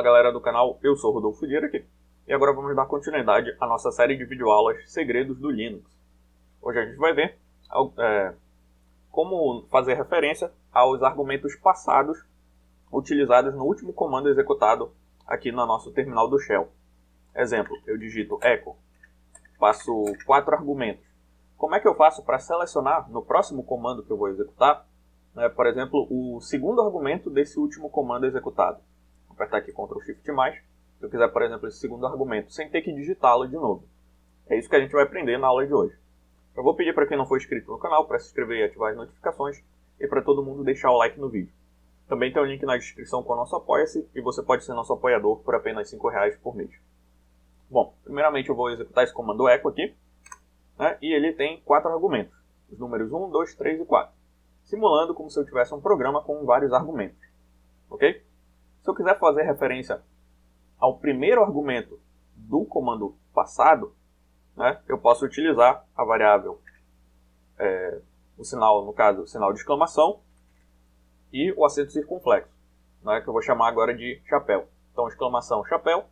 Fala galera do canal, eu sou Rodolfo Lira aqui e agora vamos dar continuidade à nossa série de videoaulas Segredos do Linux. Hoje a gente vai ver como fazer referência aos argumentos passados utilizados no último comando executado aqui no nosso terminal do Shell. Exemplo, eu digito echo, passo 4 argumentos. Como é que eu faço para selecionar no próximo comando que eu vou executar, por exemplo, o segundo argumento desse último comando executado? Vou apertar aqui Ctrl Shift+, se eu quiser, por exemplo, esse segundo argumento, sem ter que digitá-lo de novo. É isso que a gente vai aprender na aula de hoje. Eu vou pedir para quem não for inscrito no canal para se inscrever e ativar as notificações e para todo mundo deixar o like no vídeo. Também tem o link na descrição com o nosso Apoia-se e você pode ser nosso apoiador por apenas R$5 por mês. Bom, primeiramente eu vou executar esse comando echo aqui, e ele tem 4 argumentos, os números 1, 2, 3 e 4, simulando como se eu tivesse um programa com vários argumentos. Ok? Se eu quiser fazer referência ao primeiro argumento do comando passado, eu posso utilizar a variável, o sinal, no caso, o sinal de exclamação e o acento circunflexo, que eu vou chamar agora de chapéu. Então, exclamação chapéu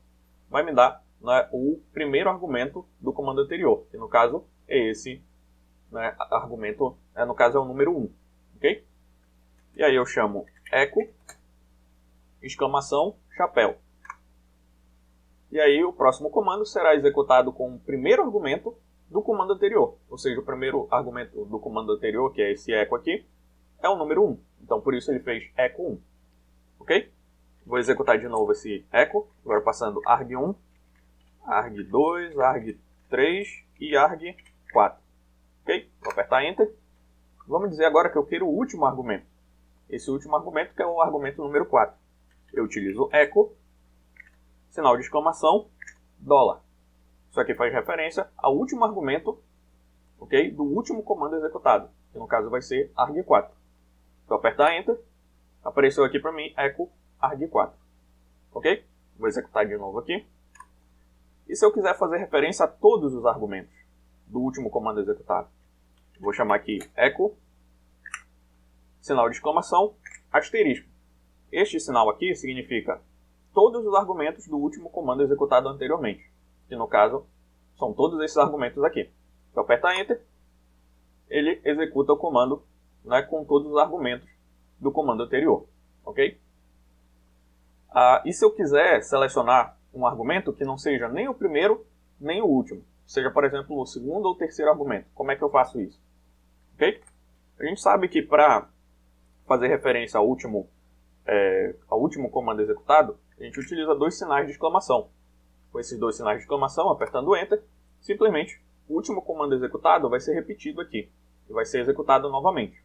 vai me dar o primeiro argumento do comando anterior, que no caso é esse argumento, no caso é o número 1. Ok? E aí eu chamo echo, exclamação, chapéu. E aí o próximo comando será executado com o primeiro argumento do comando anterior. Ou seja, o primeiro argumento do comando anterior, que é esse echo aqui, é o número 1. Então por isso ele fez echo 1. Ok? Vou executar de novo esse echo, agora passando arg1, arg2, arg3 e arg4. Ok? Vou apertar Enter. Vamos dizer agora que eu quero o último argumento. Esse último argumento que é o argumento número 4. Eu utilizo echo, sinal de exclamação, $. Isso aqui faz referência ao último argumento, ok, do último comando executado, que no caso vai ser arg4. Se eu apertar Enter, apareceu aqui para mim echo arg4. Ok? Vou executar de novo aqui. E se eu quiser fazer referência a todos os argumentos do último comando executado? Vou chamar aqui echo, sinal de exclamação, asterisco. Este sinal aqui significa todos os argumentos do último comando executado anteriormente, que no caso são todos esses argumentos aqui. Se eu apertar Enter, ele executa o comando com todos os argumentos do comando anterior. Ok? E se eu quiser selecionar um argumento que não seja nem o primeiro nem o último, seja, por exemplo, o segundo ou terceiro argumento, como é que eu faço isso? Ok? A gente sabe que para fazer referência ao último comando executado, a gente utiliza 2 sinais de exclamação. Com esses 2 sinais de exclamação, apertando Enter, simplesmente o último comando executado vai ser repetido aqui e vai ser executado novamente,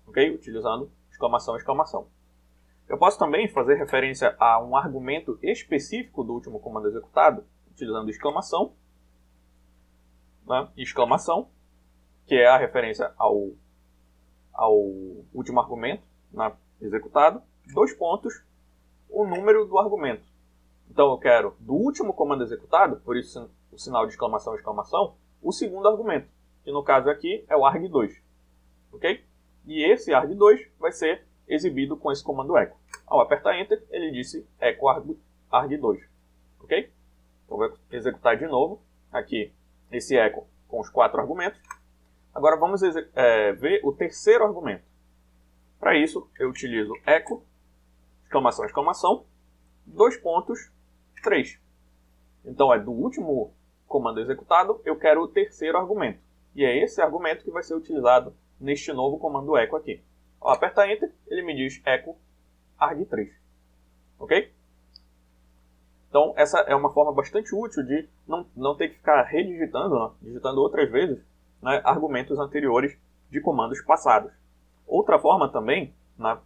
ok? Utilizando exclamação, exclamação. Eu posso também fazer referência a um argumento específico do último comando executado, utilizando exclamação, exclamação, que é a referência ao último argumento executado, 2 pontos, o número do argumento. Então eu quero do último comando executado, por isso o sinal de exclamação, exclamação, o segundo argumento, que no caso aqui é o arg2. Ok? E esse arg2 vai ser exibido com esse comando echo. Ao apertar Enter, ele disse echo arg2. Ok? Então vou executar de novo aqui esse echo com os 4 argumentos. Agora vamos ver o terceiro argumento. Para isso, eu utilizo echo, exclamação, exclamação, 2 pontos, 3. Então, do último comando executado, eu quero o terceiro argumento. E é esse argumento que vai ser utilizado neste novo comando echo aqui. Ao apertar Enter, ele me diz echo arg3. Ok? Então, essa é uma forma bastante útil de não ter que ficar redigitando, digitando outras vezes, argumentos anteriores de comandos passados. Outra forma também,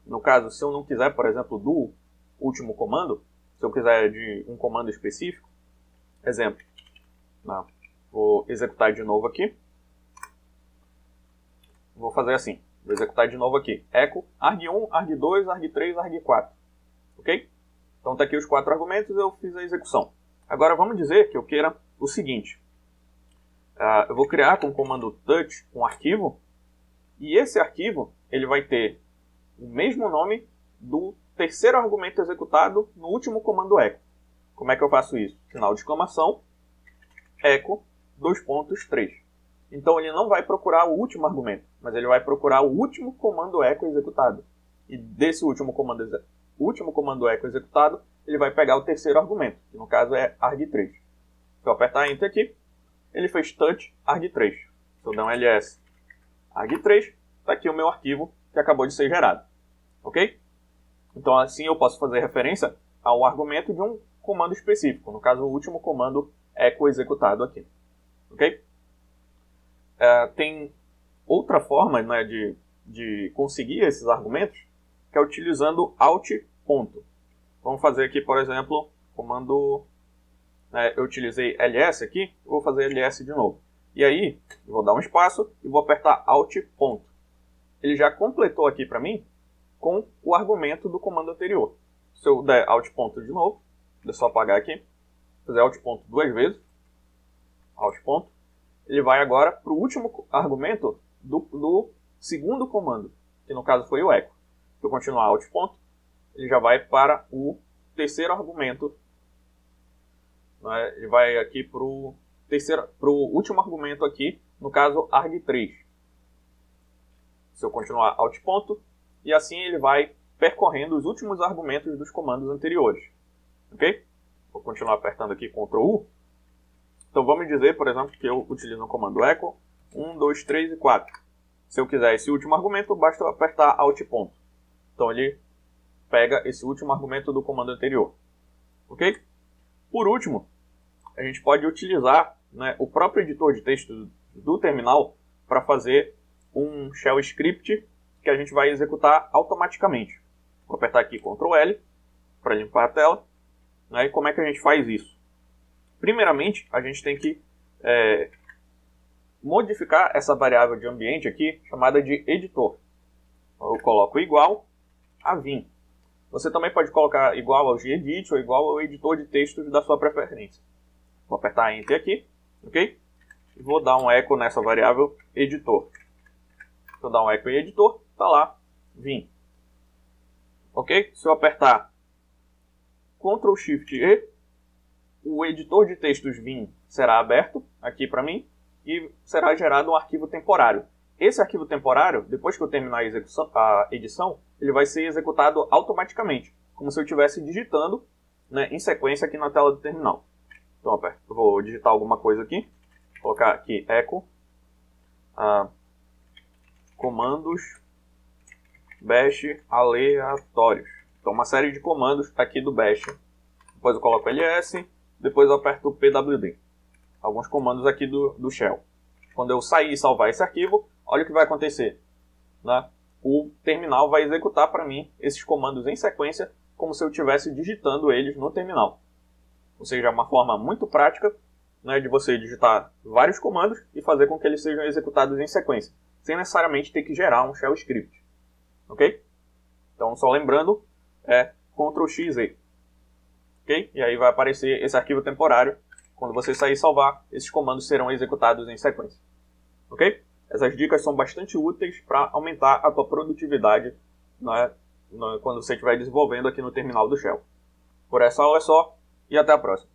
no caso, se eu não quiser, por exemplo, do último comando, se eu quiser de um comando específico, exemplo, vou executar de novo aqui, vou fazer assim, vou executar de novo aqui, echo arg1, arg2, arg3, arg4, ok? Então está aqui os 4 argumentos, eu fiz a execução. Agora vamos dizer que eu queira o seguinte, eu vou criar com o comando touch um arquivo, e esse arquivo ele vai ter o mesmo nome do terceiro argumento executado no último comando echo. Como é que eu faço isso? Sinal de exclamação, echo, 3. Então ele não vai procurar o último argumento, mas ele vai procurar o último comando echo executado. E desse último comando echo executado, ele vai pegar o terceiro argumento, que no caso é arg3. Se eu apertar Enter aqui, ele fez touch arg3. Se eu der um ls arg3, está aqui o meu arquivo que acabou de ser gerado. Ok? Então assim eu posso fazer referência ao argumento de um comando específico, no caso o último comando echo executado aqui. Ok? Tem outra forma, né, de conseguir esses argumentos, que é utilizando alt ponto. Vamos fazer aqui, por exemplo, comando... eu utilizei ls aqui, vou fazer ls de novo. E aí, eu vou dar um espaço e vou apertar alt ponto. Ele já completou aqui para mim com o argumento do comando anterior. Se eu der alt ponto de novo, deixa eu só apagar aqui, fazer alt ponto 2 vezes, alt ponto, ele vai agora para o último argumento do segundo comando, que no caso foi o echo. Se eu continuar alt ponto, ele já vai para o terceiro argumento, né? Ele vai aqui para o último argumento aqui, no caso arg3. Se eu continuar alt ponto, e assim ele vai percorrendo os últimos argumentos dos comandos anteriores. Ok? Vou continuar apertando aqui Ctrl U. Então vamos dizer, por exemplo, que eu utilizo o comando echo 1, 2, 3 e 4. Se eu quiser esse último argumento, basta eu apertar alt ponto. Então ele pega esse último argumento do comando anterior. Ok? Por último, a gente pode utilizar, né, o próprio editor de texto do terminal para fazer um shell script que a gente vai executar automaticamente. Vou apertar aqui Ctrl L para limpar a tela. Né, e como é que a gente faz isso? Primeiramente, a gente tem que modificar essa variável de ambiente aqui, chamada de editor. Eu coloco igual a vim. Você também pode colocar igual ao gedit ou igual ao editor de textos da sua preferência. Vou apertar Enter aqui, ok? E vou dar um echo nessa variável editor. Se eu dar um echo em editor, está lá, vim. Ok? Se eu apertar Ctrl Shift E, o editor de textos vim será aberto aqui para mim e será gerado um arquivo temporário. Esse arquivo temporário, depois que eu terminar a edição, ele vai ser executado automaticamente, como se eu estivesse digitando, né, em sequência aqui na tela do terminal. Então eu vou digitar alguma coisa aqui, vou colocar aqui echo comandos bash aleatórios. Então uma série de comandos aqui do bash. Depois eu coloco ls, depois eu aperto pwd. Alguns comandos aqui do shell. Quando eu sair e salvar esse arquivo, olha o que vai acontecer. Né? O terminal vai executar para mim esses comandos em sequência, como se eu estivesse digitando eles no terminal. Ou seja, é uma forma muito prática, né, de você digitar vários comandos e fazer com que eles sejam executados em sequência, sem necessariamente ter que gerar um shell script. Ok? Então, só lembrando, é Ctrl X E. Ok? E aí vai aparecer esse arquivo temporário. Quando você sair e salvar, esses comandos serão executados em sequência. Ok? Essas dicas são bastante úteis para aumentar a tua produtividade, né, quando você estiver desenvolvendo aqui no terminal do Shell. Por essa aula é só, e até a próxima.